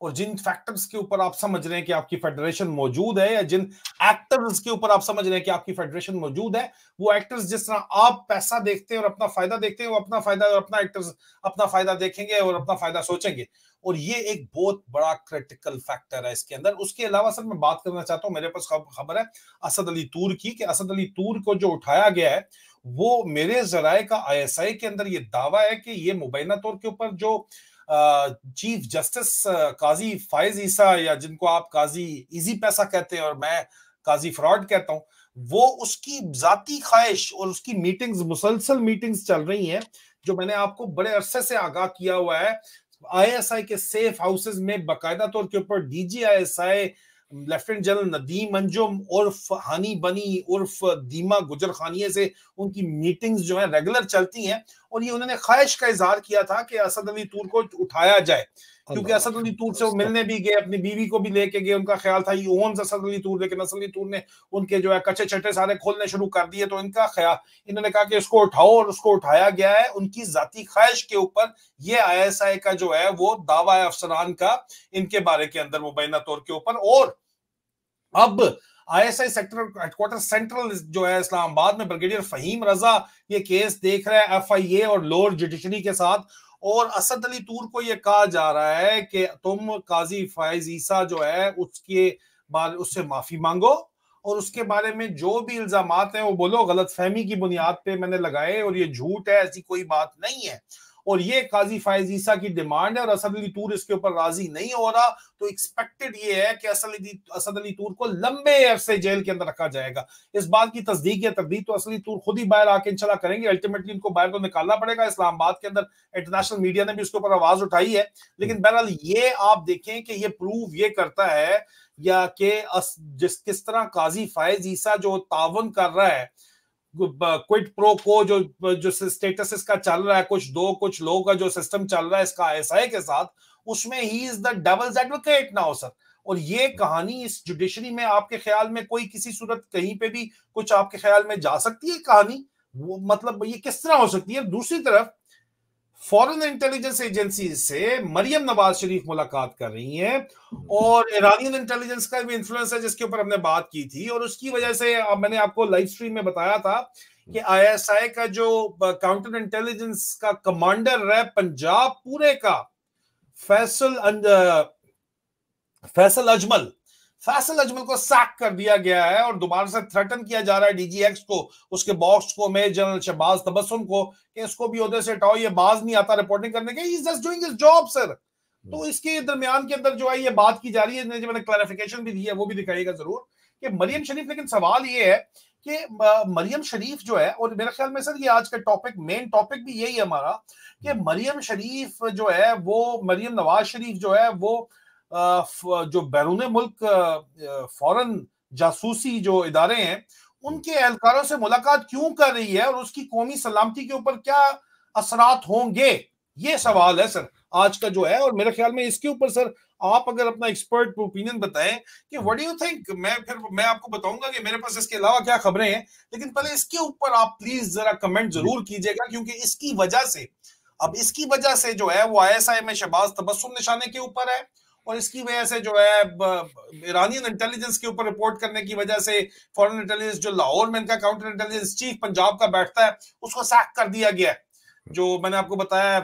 اور جن فیکٹرز کے اوپر آپ سمجھ رہے ہیں کہ آپ کی فیڈریشن موجود ہے، یا جن ایکٹرز کے اوپر آپ سمجھ رہے ہیں کہ آپ کی فیڈریشن موجود ہے، وہ ایکٹرز جس طرح آپ پیسہ دیکھتے ہیں اور اپنا فائدہ دیکھتے ہیں، وہ اپنا فائدہ اور اپنا ایکٹرز اپنا فائدہ دیکھیں گے اور اپنا فائدہ سوچیں گے. اور یہ ایک بہت بڑا کریٹیکل فیکٹر ہے اس کے اندر. اس کے علاوہ سر میں بات کرنا چاہتا ہوں، میرے پاس خبر ہے اسد علی طور کی، کہ اسد علی طور کو جو اٹھایا گیا ہے، وہ میرے ذرائع کا آئی ایس آئی کے اندر یہ دعویٰ ہے کہ یہ مبینہ طور کے اوپر جو چیف جسٹس قاضی فائز عیسیٰ، یا جن کو آپ قاضی ایزی پیسہ کہتے ہیں اور میں قاضی فراڈ کہتا ہوں، وہ اس کی ذاتی خواہش اور اس کی میٹنگز، مسلسل میٹنگز چل رہی ہیں، جو میں نے آپ کو بڑے عرصے سے آگاہ کیا ہوا ہے. آئی ایس آئی کے سیف ہاؤسز میں باقاعدہ طور کے اوپر D G I S I lieutenant general Nadeem Anjum عرف ہانی بنی عرف دیما گجر خانیے سے ان کی میٹنگز جو ہیں ریگولر چلتی ہیں. اور یہ انہوں نے خواہش کا اظہار کیا تھا کہ اسد علی طور کو اٹھایا جائے، کیونکہ اسد علی طور سے وہ ملنے بھی گئے، اپنی بیوی کو بھی لے کے گئے. ان کا خیال تھا یہ اونز اسد علی طور، لیکن اسد علی طور نے ان کے جو ہے کچے چھٹے سارے کھولنے شروع کر دیے. تو ان کا خیال، انہوں نے کہا کہ اس کو اٹھاؤ، اور اس کو اٹھایا گیا ہے. ان کی ذاتی خواہش کے اوپر یہ آئی ایس آئی کا جو ہے وہ دعویٰ ہے افسران کا ان کے بارے کے اندر مبینہ طور کے اوپر. اور اب I S I sector head quarter central جو ہے اسلام آباد میں، بریگیڈیئر فہیم رضا یہ کیس دیکھ رہا ہے ایف آئی اے اور لوور جوڈیشری کے ساتھ. اور اسد علی طور کو یہ کہا جا رہا ہے کہ تم قاضی فائز عیسیٰ جو ہے اس سے معافی مانگو، اور اس کے بارے میں جو بھی الزامات ہیں وہ بولو غلط فہمی کی بنیاد پہ میں نے لگائے، اور یہ جھوٹ ہے، ایسی کوئی بات نہیں ہے. اور یہ قاضی فائز عیسیٰ کی ڈیمانڈ ہے، اور اسد علی طور اس کے اوپر راضی نہیں ہو رہا. تو ایکسپیکٹڈ یہ ہے کہ اسد علی طور کو لمبے عرصے جیل کے اندر رکھا جائے گا. اس بات کی تصدیق یا تردید تو اسد علی طور خود ہی باہر آ کے انشاءاللہ کریں گے. الٹیمیٹلی ان کو باہر تو نکالنا پڑے گا. اسلام آباد کے اندر انٹرنیشنل میڈیا نے بھی اس کے اوپر آواز اٹھائی ہے. لیکن بہرحال یہ آپ دیکھیں کہ یہ پروف یہ کرتا ہے یا کہ کس طرح قاضی فائز عیسیٰ جو تعاون کر رہا ہے، کوئٹ پرو کو جو سٹیٹس اس کا چل رہا ہے، کچھ لوگوں کا جو سسٹم چل رہا ہے اس کا آئی ایس آئی کے ساتھ، اس میں ہی از دا ڈیولز ایڈوکیٹ ناؤ سر. اور یہ کہانی اس جوڈیشری میں آپ کے خیال میں کوئی کسی صورت کہیں پہ بھی کچھ آپ کے خیال میں جا سکتی ہے کہانی؟ مطلب یہ کس طرح ہو سکتی ہے؟ دوسری طرف فورن انٹیلیجنس ایجنسی سے مریم نواز شریف ملاقات کر رہی ہیں، اور ایرانین انٹیلیجنس کا بھی انفلوئنس ہے جس کے اوپر ہم نے بات کی تھی. اور اس کی وجہ سے میں نے آپ کو لائیو سٹریم میں بتایا تھا کہ آئی ایس آئی کا جو کاؤنٹر انٹیلیجنس کا کمانڈر ہے پنجاب پورے کا، فیصل اجمل کو سیک کر دیا گیا ہے، اور دوبارہ سے تھریٹن کیا جا رہا ہے ڈی جی ایکس کو، اس کے باکس کو، میجر جنرل شہباز تبسم کو، کہ اس کو بھی عہدے سے ہٹاؤ، یہ باز نہیں آتا رپورٹنگ کرنے کے. He's just doing his job sir. تو اس کے درمیان کے اندر جو ہے یہ بات کی جا رہی ہے، جو میں نے کلیریفیکیشن بھی دی ہے وہ بھی دکھائیے گا ضرور، کہ مریم شریف. لیکن سوال یہ ہے کہ مریم شریف جو ہے، اور میرے خیال میں سر یہ آج کا ٹاپک، مین ٹاپک بھی یہی ہے ہمارا، کہ مریم شریف جو ہے وہ، مریم نواز شریف جو ہے وہ جو بیرون ملک فورن جاسوسی جو ادارے ہیں ان کے اہلکاروں سے ملاقات کیوں کر رہی ہے، اور اس کی قومی سلامتی کے اوپر کیا اثرات ہوں گے؟ یہ سوال ہے سر آج کا جو ہے. اور میرے خیال میں اس کے اوپر سر آپ اگر اپنا ایکسپرٹ اوپینین بتائیں کہ what do you think. میں آپ کو بتاؤں گا کہ میرے پاس اس کے علاوہ کیا خبریں ہیں، لیکن پہلے اس کے اوپر آپ پلیز ذرا کمنٹ ضرور کیجئے گا، کیونکہ اس کی وجہ سے جو ہے وہ آئی ایس آئی میں شہباز تبسم نشانے کے اوپر ہے، اور اس کی وجہ سے جو ہے ایرانین انٹیلیجنس کے اوپر رپورٹ کرنے کی وجہ سے فورن انٹیلیجنس جو لاہور میں ان کا کاؤنٹر انٹیلیجنس چیف پنجاب کا بیٹھتا ہے اس کو سیک کر دیا گیا ہے، جو میں نے آپ کو بتایا ہے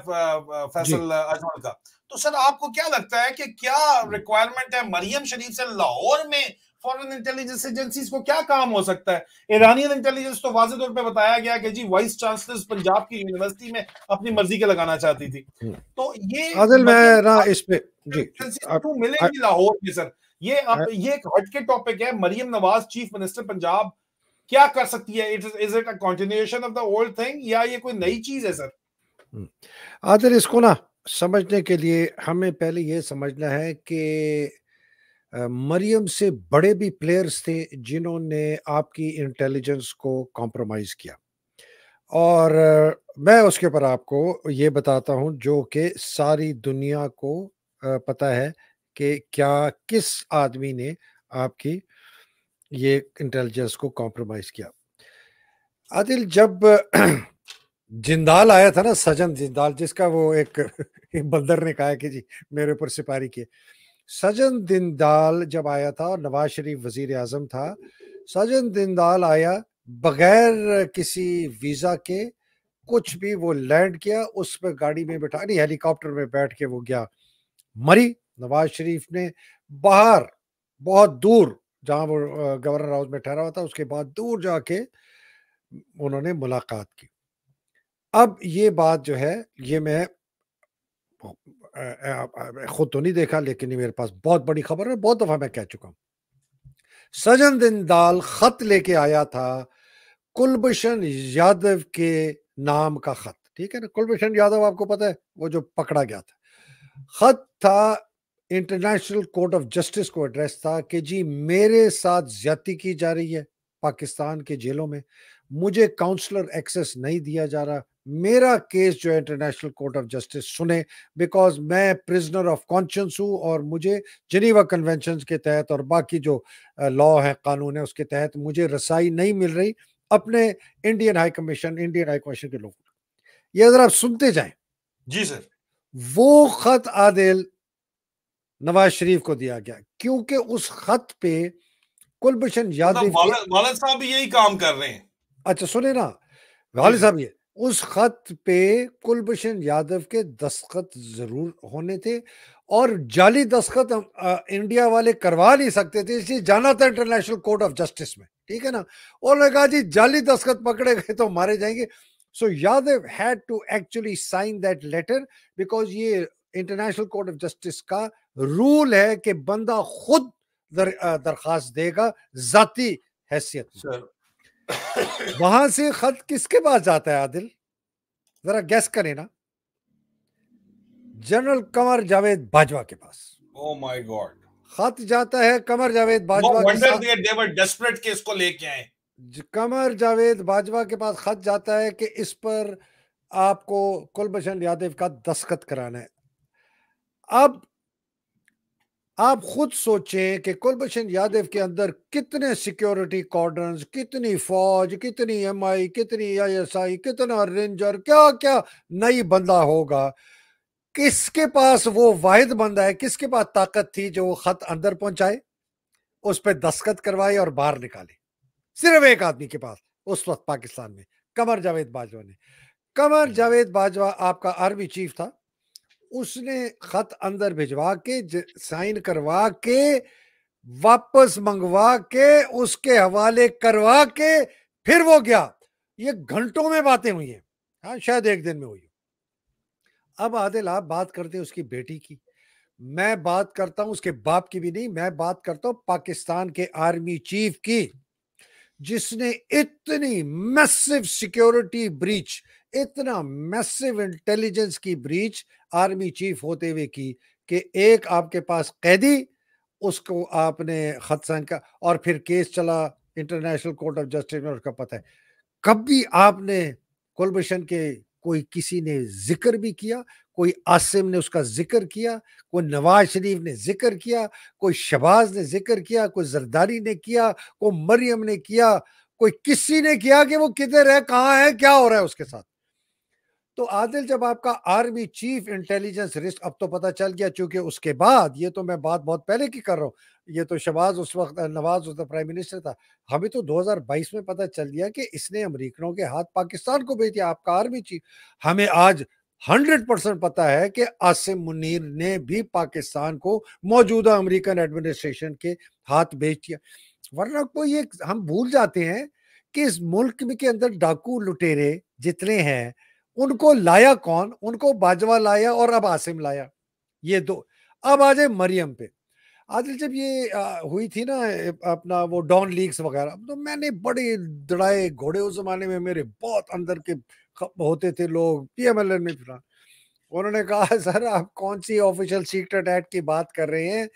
فیصل اجمل کا. تو سر آپ کو کیا لگتا ہے کہ کیا ریکوائرمنٹ ہے مریم شریف سے لاہور میں فورن انٹیلیجنس ایجنسیز کو کیا کام ہو سکتا ہے؟ ایرانین انٹیلیجنس تو واضح طور پہ بتایا گیا کہ جی وائس چانسلر پنجاب کی یونیورسٹی میں اپنی مرضی کے لگانا چاہتی تھی. تو یہ عادل میں نا اس پہ جی ملے گی لاہور میں سر، یہ ایک ہٹ کے ٹاپک ہے. مریم نواز چیف منسٹر پنجاب کیا کر سکتی ہے؟ Is it a continuation of the old thing یا یہ کوئی نئی چیز ہے سر؟ عادل اس کو نا سمجھنے کے لیے ہمیں پہلے یہ سمجھنا ہے کہ مریم سے بڑے بھی پلیئرز تھے جنہوں نے آپ کی انٹیلیجنس کو کمپرومائز کیا، اور میں اس کے اوپر آپ کو یہ بتاتا ہوں جو کہ ساری دنیا کو پتا ہے کہ کیا کس آدمی نے آپ کی یہ انٹیلیجنس کو کمپرومائز کیا. عادل جب جندال آیا تھا نا، سجن جندال، جس کا وہ ایک بندر نے کہا کہ جی میرے اوپر سپاری کیے، سجن دیندال جب آیا تھا اور نواز شریف وزیر اعظم تھا، سجن دیندال آیا بغیر کسی ویزا کے، کچھ بھی، وہ لینڈ کیا، اس پہ گاڑی میں بٹھا، نہیں ہیلی کاپٹر میں بیٹھ کے وہ گیا مری۔ نواز شریف نے باہر بہت دور جہاں وہ گورنر ہاؤس میں ٹھہرا ہوا تھا، اس کے بعد دور جا کے انہوں نے ملاقات کی۔ اب یہ بات جو ہے یہ میں خود تو نہیں دیکھا، لیکن یہ میرے پاس بہت بڑی خبر ہے، بہت دفعہ میں کہہ چکا ہوں۔ سجن دیندال خط لے کے آیا تھا، کلبھوشن یادو کے نام کا خط، ٹھیک ہے نا، کلبھوشن یادو آپ کو پتا ہے وہ جو پکڑا گیا تھا، خط تھا انٹرنیشنل کورٹ آف جسٹس کو ایڈریس تھا کہ جی میرے ساتھ زیادتی کی جا رہی ہے پاکستان کے جیلوں میں، مجھے کاؤنسلر ایکسس نہیں دیا جا رہا، میرا کیس جو ہے انٹرنیشنل کورٹ آف جسٹس سنے، بیکاز میں پرزنر آف کانشنس ہوں اور مجھے جنیوا کنونشنز کے تحت اور باقی جو لا ہے، قانون ہے، اس کے تحت مجھے رسائی نہیں مل رہی اپنے انڈین ہائی کمیشن کے لوگوں کو۔ یہ ذرا آپ سنتے جائیں۔ جی سر۔ وہ خط عادل نواز شریف کو دیا گیا کیونکہ اس خط پہ کلبھوشن یادو والد صاحب بھی یہی کام کر رہے ہیں۔ اچھا سنیں نا والد صاحب، یہ اس خط پہ کلبھوشن یادو کے دستخط ضرور ہونے تھے، اور جعلی دستخط انڈیا والے کروا نہیں سکتے تھے، اس لیے جانا تھا انٹرنیشنل کورٹ آف جسٹس میں، ٹھیک ہے نا، اور نے کہا جی جعلی دستخط پکڑے گئے تو مارے جائیں گے۔ So Yadav had to actually sign that letter, because یہ انٹرنیشنل کورٹ آف جسٹس کا رول ہے کہ بندہ خود درخواست دے گا ذاتی حیثیت سر وہاں سے خط کس کے پاس جاتا ہے عادل؟ ذرا گیس کریں نا، جنرل قمر جاوید باجوہ کے پاس او مائی گاڈ خط جاتا ہے، قمر جاوید باجوہ کے ساتھ، they were desperate کہ اس کو لے کے آئیں۔ قمر جاوید باجوہ کے پاس خط جاتا ہے کہ اس پر آپ کو کلبھوشن یادو کا دستخط کرانا ہے۔ اب آپ خود سوچیں کہ کلبھوشن یادو کے اندر کتنے سیکیورٹی کارڈنز، کتنی فوج، کتنی ایم آئی، کتنی آئی ایس آئی، کتنا رینجر، کیا کیا نئی بندہ ہوگا، کس کے پاس وہ واحد بندہ ہے، کس کے پاس طاقت تھی جو وہ خط اندر پہنچائے، اس پہ دستخط کروائے اور باہر نکالے؟ صرف ایک آدمی کے پاس اس وقت پاکستان میں، قمر جاوید باجوہ نے۔ قمر جاوید باجوہ آپ کا آرمی چیف تھا، اس نے خط اندر بھجوا کے سائن کروا کے واپس منگوا کے اس کے حوالے کروا کے پھر وہ گیا۔ یہ گھنٹوں میں باتیں ہوئی ہیں، ہاں شاید ایک دن میں ہوئی۔ اب عادل آپ بات کرتے ہیں اس کی بیٹی کی، میں بات کرتا ہوں اس کے باپ کی بھی نہیں، میں بات کرتا ہوں پاکستان کے آرمی چیف کی، جس نے اتنی میسو سیکیورٹی بریچ، اتنا میسو انٹیلیجنس کی بریچ آرمی چیف ہوتے ہوئے کی کہ ایک آپ کے پاس قیدی، اس کو آپ نے خط سائن کا، اور پھر کیس چلا انٹرنیشنل کورٹ آف جسٹس میں، اس کا پتہ ہے کبھی آپ نے کلبھوشن کے کوئی کسی نے ذکر بھی کیا، کوئی عاصم نے اس کا ذکر کیا، کوئی نواز شریف نے ذکر کیا، کوئی شہباز نے ذکر کیا، کوئی زرداری نے کیا، کوئی مریم نے کیا، کوئی کسی نے کیا کہ وہ کدھر ہے، کہاں ہے، کیا ہو رہا ہے اس کے ساتھ؟ تو عادل جب آپ کا آرمی چیف انٹیلیجنس رسک، اب تو پتا چل گیا، چونکہ اس کے بعد، یہ تو میں بات بہت پہلے کی کر رہا ہوں، یہ تو شہباز اس وقت، نواز اس وقت پرائم منسٹر تھا، ہمیں تو 2022 میں پتا چل گیا کہ اس نے امریکنوں کے ہاتھ پاکستان کو بھیج دیا، آپ کا آرمی چیف۔ ہمیں آج 100% پتا ہے کہ عاصم منیر نے بھی پاکستان کو موجودہ امریکن ایڈمنسٹریشن کے ہاتھ بھیج دیا، ورنہ کوئی ایک ہم بھول جاتے ہیں کہ اس ملک میں کے اندر ڈاکو لٹیرے جتنے ہیں ان کو لایا کون؟ ان کو باجوہ لایا اور اب عاصم لایا، یہ دو۔ اب آ جائے مریم پہ، عادل جب یہ ہوئی تھی نا اپنا وہ ڈان لیگز وغیرہ، تو میں نے بڑے دڑائے گھوڑے، اس زمانے میں میرے بہت اندر کے ہوتے تھے لوگ پی ایم ایل این میں، انہوں نے کہا سر آپ کون سی آفیشل سیکرٹ ایکٹ کی بات کر رہے ہیں؟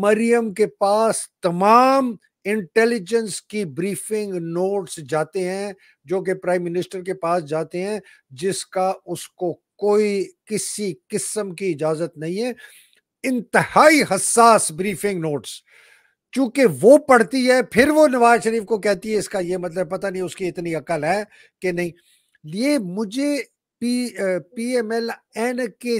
مریم کے پاس تمام انٹیلیجنس کی بریفنگ نوٹس جاتے ہیں جو کہ پرائم منسٹر کے پاس جاتے ہیں، جس کا اس کو کوئی کسی قسم کی اجازت نہیں ہے، انتہائی حساس بریفنگ نوٹس، چونکہ وہ پڑھتی ہے پھر وہ نواز شریف کو کہتی ہے، اس کا یہ مطلب پتہ نہیں اس کی اتنی عقل ہے کہ نہیں۔ یہ مجھے پی ایم ایل این کے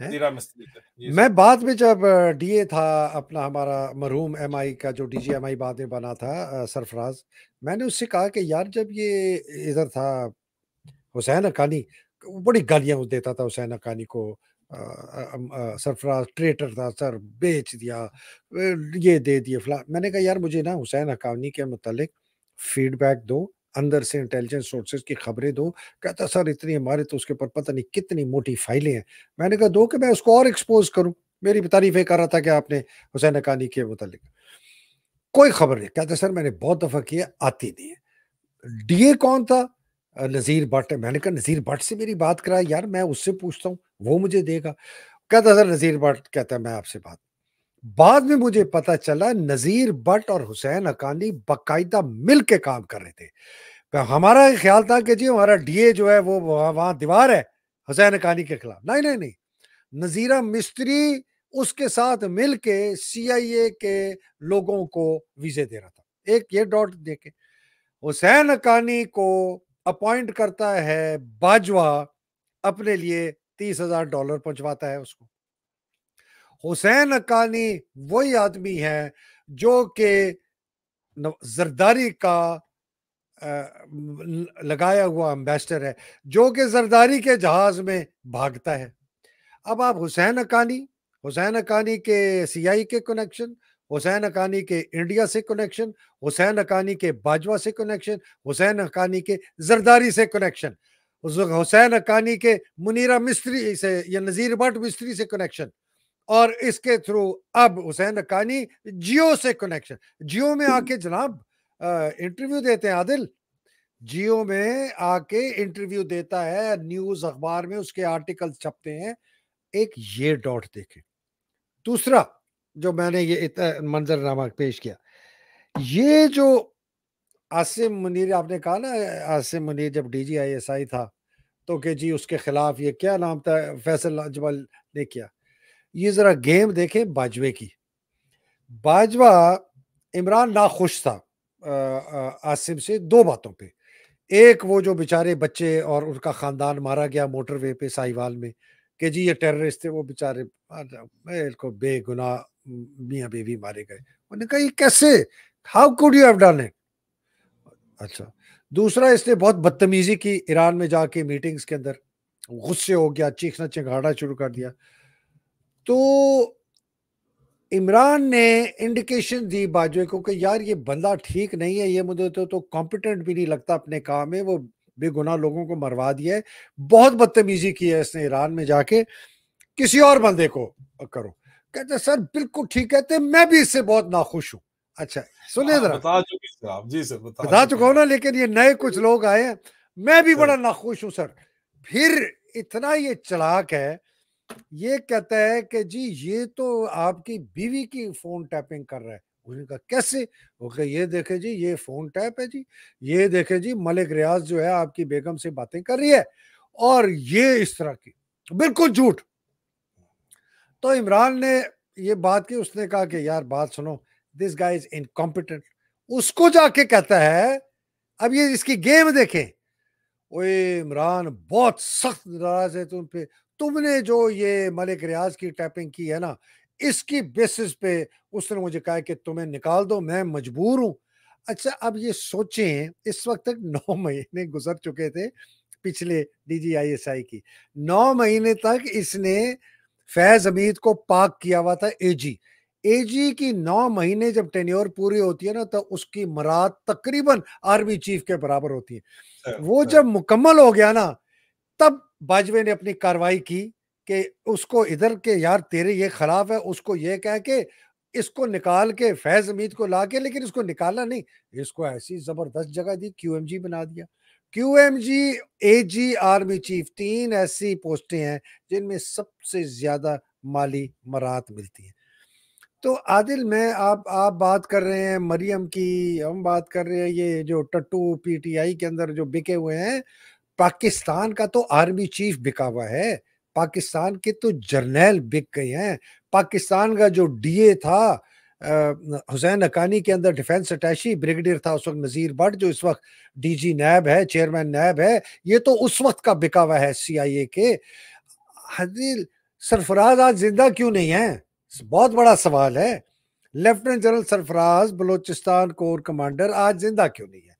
نذیرہ مستری کا. جی میں سر. بعد میں جب ڈی اے تھا اپنا ہمارا مرحوم ایم آئی کا جو ڈی جی ایم آئی بعد میں بنا تھا سرفراز, میں نے اس سے کہا کہ یار جب یہ ادھر تھا حسین حقانی, بڑی گالیاں دیتا تھا حسین حقانی کو, سرفراز ٹریٹر تھا سر, بیچ دیا, یہ دے دیے فلاں. میں نے کہا یار مجھے نا حسین حقانی کے متعلق فیڈ بیک دو, اندر سے انٹیلیجنس سورسز کی خبریں دو. کہتا سر اتنی ہمارے تو اس کے اوپر پتہ نہیں کتنی موٹی فائلیں ہیں. میں نے کہا دو کہ میں اس کو اور ایکسپوز کروں. میری تعریفیں کر رہا تھا کہ آپ نے حسین حقانی کے متعلق کوئی خبر نہیں. کہتا سر میں نے بہت دفعہ کیا, آتی نہیں ہے. ڈی اے کون تھا؟ نذیر بٹ. میں نے کہا نذیر بٹ سے میری بات کرا یار, میں اس سے پوچھتا ہوں وہ مجھے دے گا. کہتا سر نذیر بٹ کہتا ہے میں آپ سے بات. بعد میں مجھے پتا چلا نذیر بٹ اور حسین حقانی باقاعدہ مل کے کام کر رہے تھے. ہمارا خیال تھا کہ جی ہمارا ڈی اے جو ہے وہ وہاں دیوار ہے حسین حقانی کے خلاف. نہیں نہیں نہیں, نذیرہ مستری اس کے ساتھ مل کے سی آئی اے کے لوگوں کو ویزے دے رہا تھا. ایک یہ ڈاٹ دیکھیں, حسین حقانی کو اپوائنٹ کرتا ہے باجوہ, اپنے لیے $30,000 پہنچواتا ہے اس کو. حسین حقانی وہی آدمی ہے جو کہ زرداری کا لگایا ہوا امبیسڈر ہے, جو کہ زرداری کے جہاز میں بھاگتا ہے. اب آپ حسین حقانی کے سی آئی کے کنیکشن, حسین حقانی کے انڈیا سے کنیکشن, حسین حقانی کے باجوہ سے کنیکشن, حسین حقانی کے زرداری سے کنیکشن, حسین حقانی کے منیرہ مستری سے یا نذیر بٹ مستری سے کنیکشن, اور اس کے تھرو اب حسین حقانی جیو سے کنیکشن. جیو میں آ کے جناب انٹرویو دیتے ہیں عادل, جیو میں آ کے انٹرویو دیتا ہے, نیوز اخبار میں اس کے آرٹیکل چھپتے ہیں. ایک یہ ڈاٹ دیکھیں. دوسرا جو میں نے یہ منظرنامہ پیش کیا, یہ جو عاصم منیر, آپ نے کہا نا عاصم منیر جب ڈی جی آئی ایس آئی تھا تو کہ جی اس کے خلاف یہ کیا نام تھا فیصل اجمل نے کیا. یہ ذرا گیم دیکھیں باجوے کی. باجوہ عمران ناخوش تھا عاصم سے دو باتوں پہ. ایک وہ جو بیچارے بچے اور ان کا خاندان مارا گیا موٹر وے پہ ساہیوال میں, کہ جی یہ ٹیررسٹ تھے, وہ بیچارے کو بے گناہ میاں بیوی مارے گئے. انہوں نے کہا یہ کیسے, how could you have done it. اچھا. دوسرا اس نے بہت بدتمیزی کی ایران میں جا کے میٹنگز کے اندر, غصے ہو گیا, چیخنا چنگاڑا شروع کر دیا. تو عمران نے انڈیکیشن دی باجوے کو کہ یار یہ بندہ ٹھیک نہیں ہے, یہ مجھے تو کمپیٹنٹ بھی نہیں لگتا اپنے کام میں, وہ بے گناہ لوگوں کو مروا دیا ہے, بہت بدتمیزی کی ہے اس نے ایران میں جا کے, کسی اور بندے کو کرو. کہتے سر بالکل ٹھیک کہتے, میں بھی اس سے بہت ناخوش ہوں. اچھا سنیں ذرا, بتا چکے آپ. جی سر بتا چکا ہوں نا, لیکن یہ نئے کچھ لوگ آئے ہیں, میں بھی بڑا ناخوش ہوں سر. پھر اتنا یہ چلاک ہے, یہ کہتا ہے کہ جی یہ تو آپ کی بیوی کی فون ٹیپنگ کر رہا ہے. انہوں نے کہا کیسے؟ اوکے یہ دیکھیں جی یہ فون ٹیپ ہے جی, یہ دیکھیں جی ملک ریاض جو ہے آپ کی بیگم سے باتیں کر رہی ہے, اور یہ اس طرح کی بالکل جھوٹ. تو عمران نے یہ بات کی, اس نے کہا کہ یار بات سنو, دس گائے از انکمپیٹنٹ. اس کو جا کے کہتا ہے, اب یہ اس کی گیم دیکھیں, اوے عمران بہت سخت ناراض ہے تم پہ, تم نے جو یہ ملک ریاض کی ٹیپنگ کی ہے نا, اس کی بیسس پہ اس نے مجھے کہا کہ تمہیں نکال دو, میں مجبور ہوں. اچھا اب یہ سوچیں, اس وقت تک 9 مہینے گزر چکے تھے پچھلے ڈی جی آئی ایس آئی کی. 9 مہینے تک اس نے فیض حمید کو پاک کیا ہوا تھا اے جی. اے جی کی 9 مہینے جب ٹینیور پوری ہوتی ہے نا, تو اس کی مراد تقریباً آرمی چیف کے برابر ہوتی ہے. وہ جب مکمل ہو گیا نا, تب باجوے نے اپنی کاروائی کی کہ اس کو ادھر کے یار تیرے یہ خلاف ہے, اس کو یہ کہہ کے اس کو نکال کے فیض حمید کو لا کے, لیکن اس کو نکالا نہیں, اس کو ایسی زبردست جگہ دی, کیو ایم جی بنا دیا. کیو ایم جی, اے جی, آرمی چیف, 3 ایسی پوسٹیں ہیں جن میں سب سے زیادہ مالی مراعات ملتی ہیں. تو عادل میں آپ بات کر رہے ہیں مریم کی, ہم بات کر رہے ہیں یہ جو ٹٹو پی ٹی آئی کے اندر جو بکے ہوئے ہیں. پاکستان کا تو آرمی چیف بکا ہوا ہے, پاکستان کے تو جرنیل بک گئے ہیں. پاکستان کا جو ڈی اے تھا حسین حقانی کے اندر ڈیفینس اٹیشی بریگیڈیئر تھا اس وقت نذیر بٹ, جو اس وقت ڈی جی نیب ہے, چیئرمین نیب ہے, یہ تو اس وقت کا بکا ہوا ہے سی آئی اے کے. عادل سرفراز آج زندہ کیوں نہیں ہے؟ بہت بڑا سوال ہے. لیفٹیننٹ جنرل سرفراز بلوچستان کور کمانڈر آج زندہ کیوں نہیں ہے؟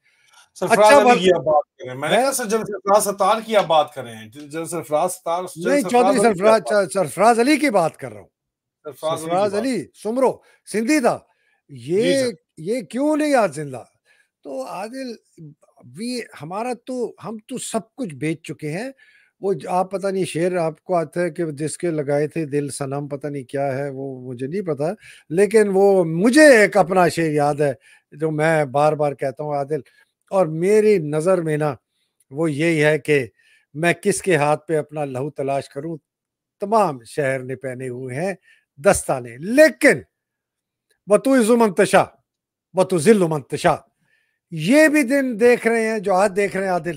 سرفراز اچھا علی کی آپ بات کریں، میں نے ہے کہا سر جنرل سرفراز ستار کی آپ بات کریں، جنرل سرفراز ستار، جنرل نہیں، چودھری سرفراز علی کی آپ بات، سرفراز علی کی بات کر رہا ہوں. سرفراز علی کی سرفراز بات. علی سمرو سندھی تھا. جی سر. یہ کیوں نہیں آج زندہ؟ تو عادل ہمارا تو ہم تو سب کچھ بیچ چکے ہیں. وہ آپ پتہ نہیں شعر آپ کو آتا ہے کہ جس کے لگائے تھے دل صنم، پتہ نہیں کیا ہے وہ، مجھے نہیں پتا، لیکن وہ مجھے ایک اپنا شعر یاد ہے جو میں بار بار کہتا ہوں عادل، اور میری نظر میں نا وہ یہی ہے کہ میں کس کے ہاتھ پہ اپنا لہو تلاش کروں، تمام شہر نے پہنے ہوئے ہیں دستانے، لیکن وَتُعِزُّ مَن تَشَاءُ وَتُذِلُّ مَن تَشَاءُ، یہ بھی دن دیکھ رہے ہیں جو آج دیکھ رہے ہیں عادل،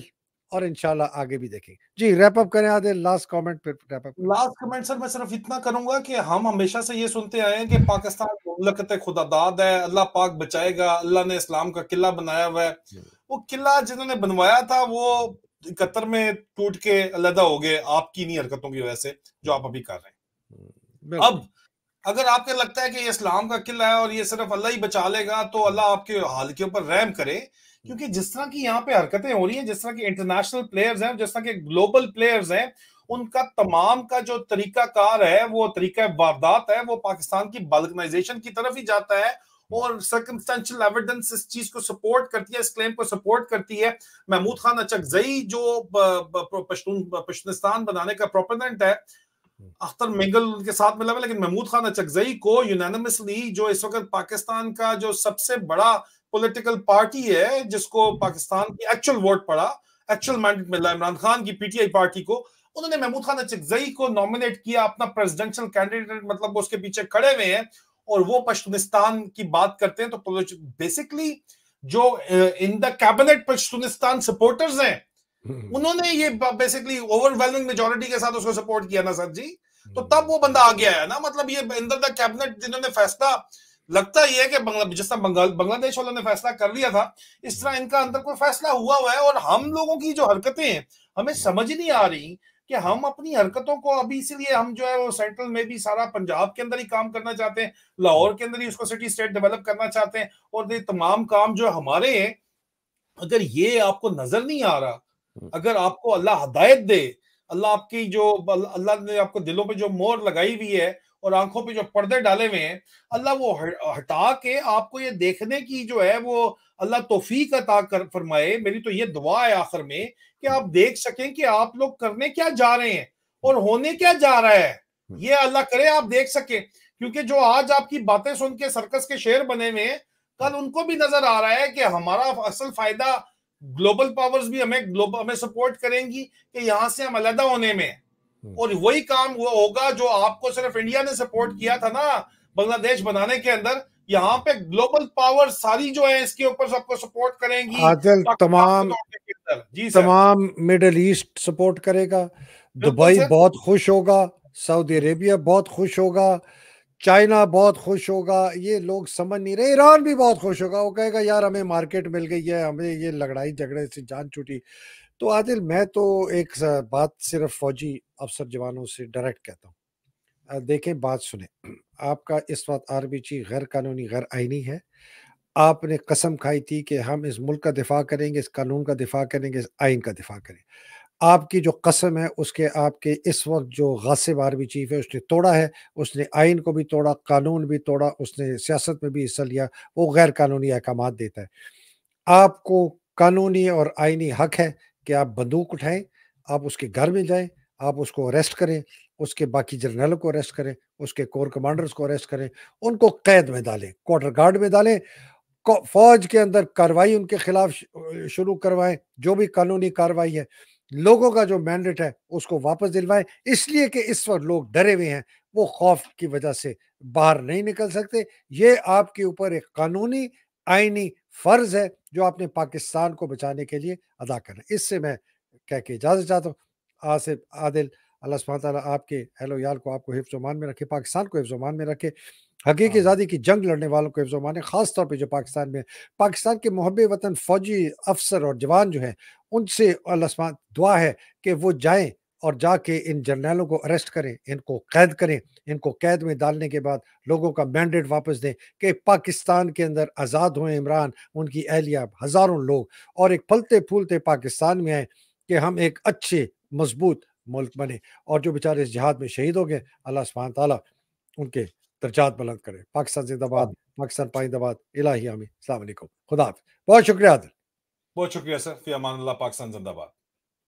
اور انشاءاللہ آگے بھی دیکھیں. جی ریپ اپ کریں عادل، لاسٹ کامنٹ پھر ریپ اپ. لاسٹ کمنٹ سر میں صرف اتنا کروں گا کہ ہم ہمیشہ سے یہ سنتے آئے ہیں کہ پاکستان مملکت خدا داد ہے، اللہ پاک بچائے گا، اللہ نے اسلام کا قلعہ بنایا ہوا ہے. وہ قلعہ جنہوں نے بنوایا تھا وہ 71 میں ٹوٹ کے علیحدہ ہو گئے آپ کی انہی حرکتوں کی وجہ سے جو آپ ابھی کر رہے ہیں. اب اگر آپ کو لگتا ہے کہ یہ اسلام کا قلعہ ہے اور یہ صرف اللہ ہی بچا لے گا تو اللہ آپ کے حال کے اوپر رحم کرے، کیونکہ جس طرح کی یہاں پہ حرکتیں ہو رہی ہیں، جس طرح کے انٹرنیشنل پلیئرز ہیں، جس طرح کے گلوبل پلیئرز ہیں، ان کا تمام کا جو طریقہ کار ہے وہ طریقہ واردات ہے، وہ پاکستان کی بالکنائزیشن کی طرف ہی جاتا ہے، اور سرکمسٹینشل ایویڈنس اس چیز کو سپورٹ کرتی ہے، اس کلیم کو سپورٹ کرتی ہے. محمود خان اچکزئی جو پشتونستان بنانے کا پروپیگنڈنٹ ہے، اختر مینگل ان کے ساتھ ملا ہوا، لیکن محمود خان اچکزئی کو یونینمسلی جو اس وقت پاکستان کا جو سب سے بڑا پولیٹیکل پارٹی ہے، جس کو پاکستان کی ایکچوئل ووٹ پڑا، ایکچوئل مینڈیٹ ملا عمران خان کی پی ٹی آئی پارٹی کو، انہوں نے محمود خان اچکزئی کو نومینیٹ کیا اپنا پریزیڈنشل کینڈیڈیٹ، مطلب اس کے پیچھے کھڑے ہوئے ہیں اور وہ پشتونستان کی بات کرتے ہیں. تو بیسکلی جو ان دا کیبنٹ پشتونستان سپورٹرز ہیں، انہوں نے یہ بیسکلی اوور ویلمنگ میجورٹی کے ساتھ اس کو سپورٹ کیا نا سر جی. تو تب وہ بندہ آ گیا ہے نا، مطلب یہ اندر دا کیبنٹ جنہوں نے فیصلہ، لگتا یہ ہے کہ جس طرح بنگلہ دیش والوں نے فیصلہ کر لیا تھا، اس طرح ان کا اندر کوئی فیصلہ ہوا ہے. اور ہم لوگوں کی جو حرکتیں ہیں ہمیں سمجھ نہیں آ رہی کہ ہم اپنی حرکتوں کو ابھی، اسی لیے ہم جو ہے وہ سینٹرل میں بھی سارا پنجاب کے اندر ہی کام کرنا چاہتے ہیں، لاہور کے اندر ہی اس کو سٹی اسٹیٹ ڈیولپ کرنا چاہتے ہیں، اور یہ تمام کام جو ہمارے ہیں، اگر یہ آپ کو نظر نہیں آ رہا، اگر آپ کو اللہ ہدایت دے، اللہ آپ کی جو اللہ نے آپ کو دلوں پہ جو مور لگائی ہوئی ہے اور آنکھوں پہ جو پردے ڈالے ہوئے ہیں، اللہ وہ ہٹا کے آپ کو یہ دیکھنے کی جو ہے وہ اللہ توفیق عطا فرمائے. میری تو یہ دعا ہے آخر میں کہ آپ دیکھ سکیں کہ آپ لوگ کرنے کیا جا رہے ہیں اور ہونے کیا جا رہا ہے. یہ اللہ کرے آپ دیکھ سکیں، کیونکہ جو آج آپ کی باتیں سن کے سرکس کے شعر بنے ہوئے ہیں، کل ان کو بھی نظر آ رہا ہے کہ ہمارا اصل فائدہ گلوبل پاورز بھی ہمیں سپورٹ کریں گی کہ یہاں سے ہم علیحدہ ہونے میں، اور وہی کام وہ ہوگا جو آپ کو صرف انڈیا نے سپورٹ کیا تھا نا بنگلہ دیش بنانے کے اندر. یہاں پہ گلوبل پاور ساری جو ہے اس کے اوپر سب کو سپورٹ کریں گی عادل جی سر، تمام مڈل ایسٹ سپورٹ کرے گا، دبئی بہت خوش ہوگا، سعودی عربیہ بہت خوش ہوگا، چائنا بہت خوش ہوگا. یہ لوگ سمجھ نہیں رہے، ایران بھی بہت خوش ہوگا، وہ کہے گا یار ہمیں مارکیٹ مل گئی ہے، ہمیں یہ لڑائی جھگڑے سے جان چھوٹی. تو عادل میں تو ایک بات صرف فوجی افسر جوانوں سے ڈائریکٹ کہتا ہوں، دیکھیں بات سنیں، آپ کا اس وقت RBG غیر قانونی غیر آئینی ہے. آپ نے قسم کھائی تھی کہ ہم اس ملک کا دفاع کریں گے، اس قانون کا دفاع کریں گے، اس آئین کا دفاع کریں. آپ کی جو قسم ہے اس کے آپ کے اس وقت جو غاصب آرمی چیف ہے اس نے توڑا ہے، اس نے آئین کو بھی توڑا، قانون بھی توڑا، اس نے سیاست میں بھی حصہ لیا، وہ غیر قانونی احکامات دیتا ہے. آپ کو قانونی اور آئینی حق ہے کہ آپ بندوق اٹھائیں، آپ اس کے گھر میں جائیں، آپ اس کو اریسٹ کریں، اس کے باقی جرنیلوں کو اریسٹ کریں، اس کے کور کمانڈرز کو اریسٹ کریں، ان کو قید میں ڈالیں، کوارٹر گارڈ میں ڈالیں، فوج کے اندر کارروائی ان کے خلاف شروع کروائیں، جو بھی قانونی کارروائی ہے، لوگوں کا جو مینڈیٹ ہے اس کو واپس دلوائیں. اس لیے کہ اس وقت لوگ ڈرے ہوئے ہیں، وہ خوف کی وجہ سے باہر نہیں نکل سکتے. یہ آپ کے اوپر ایک قانونی آئینی فرض ہے جو آپ نے پاکستان کو بچانے کے لیے ادا کرنا ہے. اس سے میں کہہ کے اجازت چاہتا ہوں. آصف عادل، اللہ سبحانہ تعالیٰ آپ کے اہل و عیال کو آپ کو حفظ و امان میں رکھے، پاکستان کو حفظ و امان میں رکھے، حقیقی آزادی کی جنگ لڑنے والوں کو حفظ و امان ہے، خاص طور پہ جو پاکستان میں پاکستان کے محب وطن فوجی افسر اور جوان جو ہیں، ان سے اللہ سبحانہ دعا ہے کہ وہ جائیں اور جا کے ان جرنیلوں کو اریسٹ کریں، ان کو قید کریں، ان کو قید میں ڈالنے کے بعد لوگوں کا مینڈیٹ واپس دیں کہ پاکستان کے اندر آزاد ہوئے عمران، ان کی اہلیہ، ہزاروں لوگ، اور ایک پھلتے پھولتے پاکستان میں آئیں کہ ہم ایک اچھے مضبوط ملک بنے، اور جو بیچارے اس جہاد میں شہید ہو گئے اللہ سبحانہ تعالیٰ ان کے درجات بلند کرے۔ پاکستان زندہ باد، پاکستان پائندہ باد، الہی آمین۔ السلام علیکم، خدا حافظ، بہت شکریہ عادل۔ بہت شکریہ سر، فی امان اللہ، پاکستان زندہ باد۔